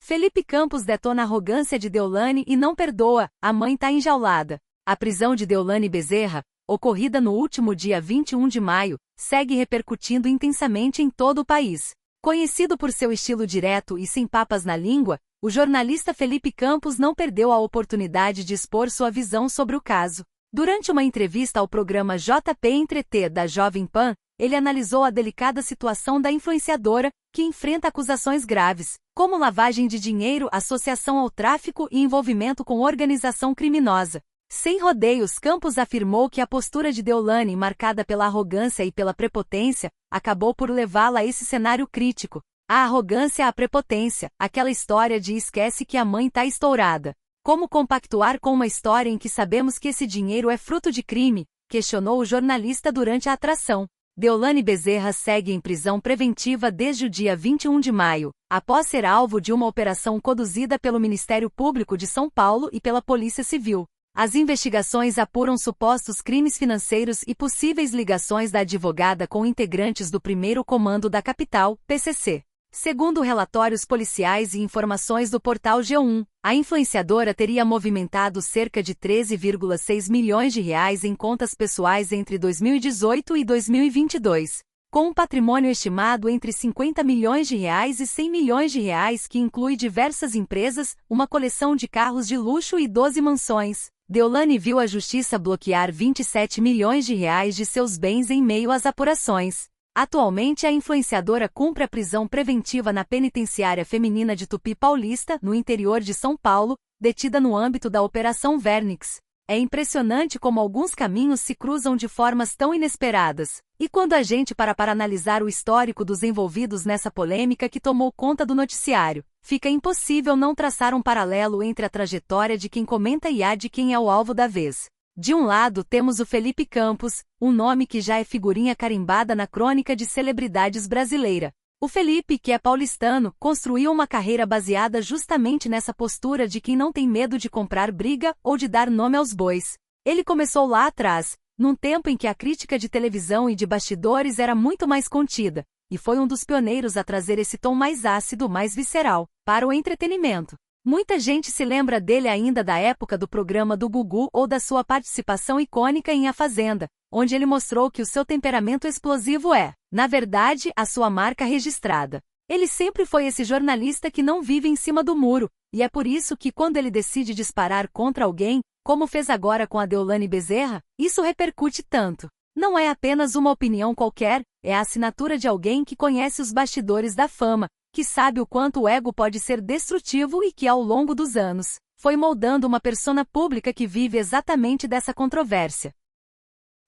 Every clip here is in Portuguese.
Felipe Campos detona a arrogância de Deolane e não perdoa, a mãe tá enjaulada. A prisão de Deolane Bezerra, ocorrida no último dia 21 de maio, segue repercutindo intensamente em todo o país. Conhecido por seu estilo direto e sem papas na língua, o jornalista Felipe Campos não perdeu a oportunidade de expor sua visão sobre o caso. Durante uma entrevista ao programa JP Entreter da Jovem Pan, ele analisou a delicada situação da influenciadora, que enfrenta acusações graves, como lavagem de dinheiro, associação ao tráfico e envolvimento com organização criminosa. Sem rodeios, Campos afirmou que a postura de Deolane, marcada pela arrogância e pela prepotência, acabou por levá-la a esse cenário crítico. A arrogância, a prepotência, aquela história de esquece que a mãe tá estourada. Como compactuar com uma história em que sabemos que esse dinheiro é fruto de crime? Questionou o jornalista durante a atração. Deolane Bezerra segue em prisão preventiva desde o dia 21 de maio, após ser alvo de uma operação conduzida pelo Ministério Público de São Paulo e pela Polícia Civil. As investigações apuram supostos crimes financeiros e possíveis ligações da advogada com integrantes do Primeiro Comando da Capital, PCC. Segundo relatórios policiais e informações do portal G1, a influenciadora teria movimentado cerca de 13,6 milhões de reais em contas pessoais entre 2018 e 2022, com um patrimônio estimado entre 50 milhões de reais e 100 milhões de reais que inclui diversas empresas, uma coleção de carros de luxo e 12 mansões. Deolane viu a justiça bloquear 27 milhões de reais de seus bens em meio às apurações. Atualmente a influenciadora cumpre a prisão preventiva na penitenciária feminina de Tupi Paulista, no interior de São Paulo, detida no âmbito da Operação Vernix. É impressionante como alguns caminhos se cruzam de formas tão inesperadas. E quando a gente para analisar o histórico dos envolvidos nessa polêmica que tomou conta do noticiário, fica impossível não traçar um paralelo entre a trajetória de quem comenta e a de quem é o alvo da vez. De um lado temos o Felipe Campos, um nome que já é figurinha carimbada na crônica de celebridades brasileira. O Felipe, que é paulistano, construiu uma carreira baseada justamente nessa postura de quem não tem medo de comprar briga ou de dar nome aos bois. Ele começou lá atrás, num tempo em que a crítica de televisão e de bastidores era muito mais contida, e foi um dos pioneiros a trazer esse tom mais ácido, mais visceral, para o entretenimento. Muita gente se lembra dele ainda da época do programa do Gugu ou da sua participação icônica em A Fazenda, onde ele mostrou que o seu temperamento explosivo é, na verdade, a sua marca registrada. Ele sempre foi esse jornalista que não vive em cima do muro, e é por isso que quando ele decide disparar contra alguém, como fez agora com a Deolane Bezerra, isso repercute tanto. Não é apenas uma opinião qualquer, é a assinatura de alguém que conhece os bastidores da fama, que sabe o quanto o ego pode ser destrutivo e que ao longo dos anos, foi moldando uma persona pública que vive exatamente dessa controvérsia.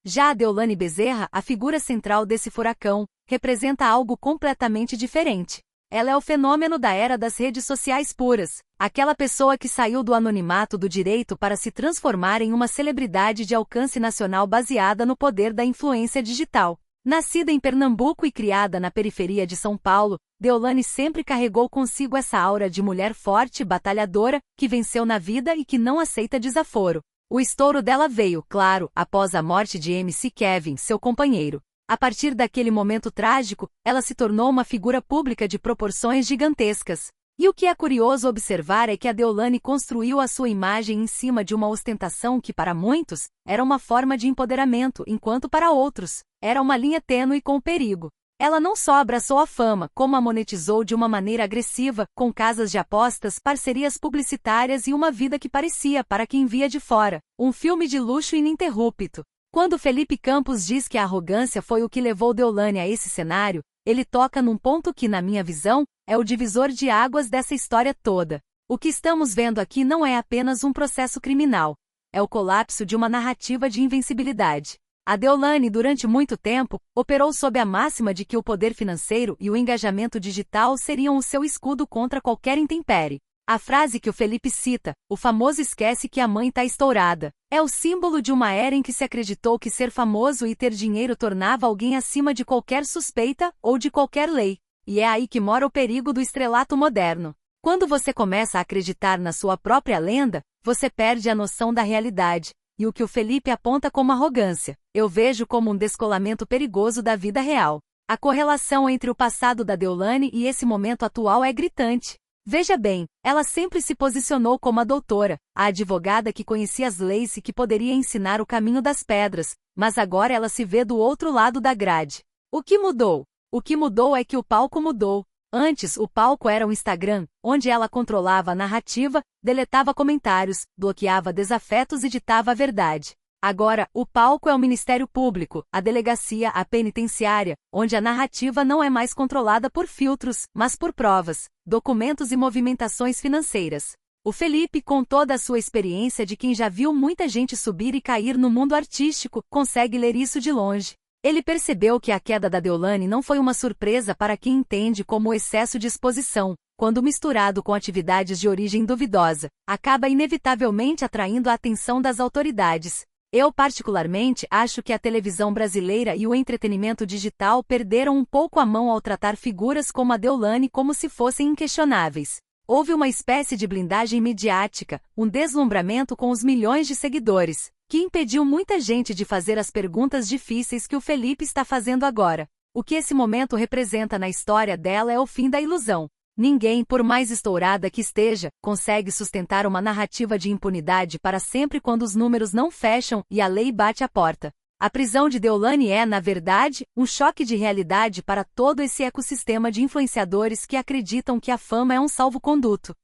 Já a Deolane Bezerra, a figura central desse furacão, representa algo completamente diferente. Ela é o fenômeno da era das redes sociais puras, aquela pessoa que saiu do anonimato do direito para se transformar em uma celebridade de alcance nacional baseada no poder da influência digital. Nascida em Pernambuco e criada na periferia de São Paulo, Deolane sempre carregou consigo essa aura de mulher forte e batalhadora, que venceu na vida e que não aceita desaforo. O estouro dela veio, claro, após a morte de MC Kevin, seu companheiro. A partir daquele momento trágico, ela se tornou uma figura pública de proporções gigantescas. E o que é curioso observar é que a Deolane construiu a sua imagem em cima de uma ostentação que para muitos, era uma forma de empoderamento, enquanto para outros, era uma linha tênue com o perigo. Ela não só abraçou a fama, como a monetizou de uma maneira agressiva, com casas de apostas, parcerias publicitárias e uma vida que parecia, para quem via de fora, um filme de luxo ininterrupto. Quando Felipe Campos diz que a arrogância foi o que levou Deolane a esse cenário, ele toca num ponto que, na minha visão, é o divisor de águas dessa história toda. O que estamos vendo aqui não é apenas um processo criminal. É o colapso de uma narrativa de invencibilidade. A Deolane, durante muito tempo, operou sob a máxima de que o poder financeiro e o engajamento digital seriam o seu escudo contra qualquer intempérie. A frase que o Felipe cita, o famoso esquece que a mãe tá estourada, é o símbolo de uma era em que se acreditou que ser famoso e ter dinheiro tornava alguém acima de qualquer suspeita ou de qualquer lei. E é aí que mora o perigo do estrelato moderno. Quando você começa a acreditar na sua própria lenda, você perde a noção da realidade. E o que o Felipe aponta como arrogância, eu vejo como um descolamento perigoso da vida real. A correlação entre o passado da Deolane e esse momento atual é gritante. Veja bem, ela sempre se posicionou como a doutora, a advogada que conhecia as leis e que poderia ensinar o caminho das pedras, mas agora ela se vê do outro lado da grade. O que mudou? O que mudou é que o palco mudou. Antes, o palco era o Instagram, onde ela controlava a narrativa, deletava comentários, bloqueava desafetos e ditava a verdade. Agora, o palco é o Ministério Público, a delegacia, a penitenciária, onde a narrativa não é mais controlada por filtros, mas por provas, documentos e movimentações financeiras. O Felipe, com toda a sua experiência de quem já viu muita gente subir e cair no mundo artístico, consegue ler isso de longe. Ele percebeu que a queda da Deolane não foi uma surpresa para quem entende como o excesso de exposição, quando misturado com atividades de origem duvidosa, acaba inevitavelmente atraindo a atenção das autoridades. Eu particularmente acho que a televisão brasileira e o entretenimento digital perderam um pouco a mão ao tratar figuras como a Deolane como se fossem inquestionáveis. Houve uma espécie de blindagem midiática, um deslumbramento com os milhões de seguidores, que impediu muita gente de fazer as perguntas difíceis que o Felipe está fazendo agora. O que esse momento representa na história dela é o fim da ilusão. Ninguém, por mais estourada que esteja, consegue sustentar uma narrativa de impunidade para sempre quando os números não fecham e a lei bate a porta. A prisão de Deolane é, na verdade, um choque de realidade para todo esse ecossistema de influenciadores que acreditam que a fama é um salvo-conduto.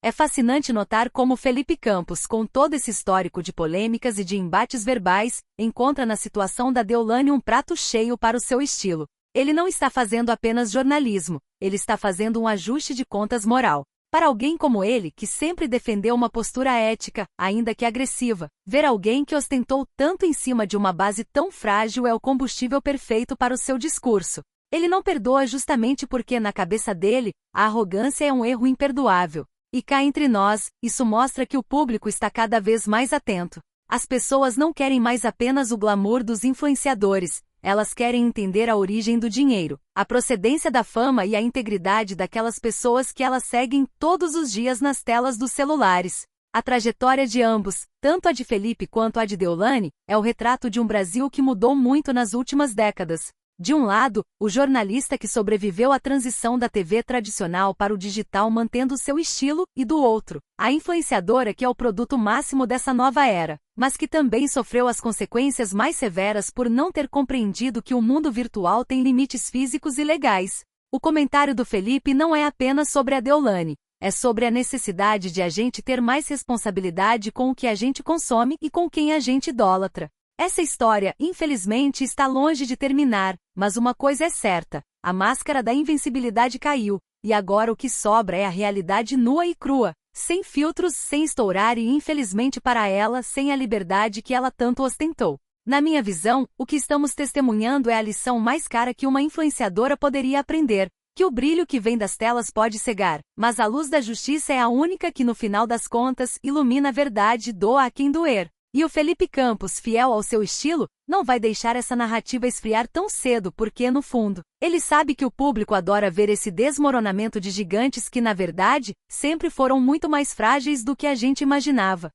É fascinante notar como Felipe Campos, com todo esse histórico de polêmicas e de embates verbais, encontra na situação da Deolane um prato cheio para o seu estilo. Ele não está fazendo apenas jornalismo, ele está fazendo um ajuste de contas moral. Para alguém como ele, que sempre defendeu uma postura ética, ainda que agressiva, ver alguém que ostentou tanto em cima de uma base tão frágil é o combustível perfeito para o seu discurso. Ele não perdoa justamente porque, na cabeça dele, a arrogância é um erro imperdoável. E cá entre nós, isso mostra que o público está cada vez mais atento. As pessoas não querem mais apenas o glamour dos influenciadores, elas querem entender a origem do dinheiro, a procedência da fama e a integridade daquelas pessoas que elas seguem todos os dias nas telas dos celulares. A trajetória de ambos, tanto a de Felipe quanto a de Deolane, é o retrato de um Brasil que mudou muito nas últimas décadas. De um lado, o jornalista que sobreviveu à transição da TV tradicional para o digital mantendo seu estilo, e do outro, a influenciadora que é o produto máximo dessa nova era, mas que também sofreu as consequências mais severas por não ter compreendido que o mundo virtual tem limites físicos e legais. O comentário do Felipe não é apenas sobre a Deolane, é sobre a necessidade de a gente ter mais responsabilidade com o que a gente consome e com quem a gente idolatra. Essa história, infelizmente, está longe de terminar, mas uma coisa é certa, a máscara da invencibilidade caiu, e agora o que sobra é a realidade nua e crua, sem filtros, sem estourar e infelizmente para ela, sem a liberdade que ela tanto ostentou. Na minha visão, o que estamos testemunhando é a lição mais cara que uma influenciadora poderia aprender, que o brilho que vem das telas pode cegar, mas a luz da justiça é a única que no final das contas ilumina a verdade e doa a quem doer. E o Felipe Campos, fiel ao seu estilo, não vai deixar essa narrativa esfriar tão cedo porque, no fundo, ele sabe que o público adora ver esse desmoronamento de gigantes que, na verdade, sempre foram muito mais frágeis do que a gente imaginava.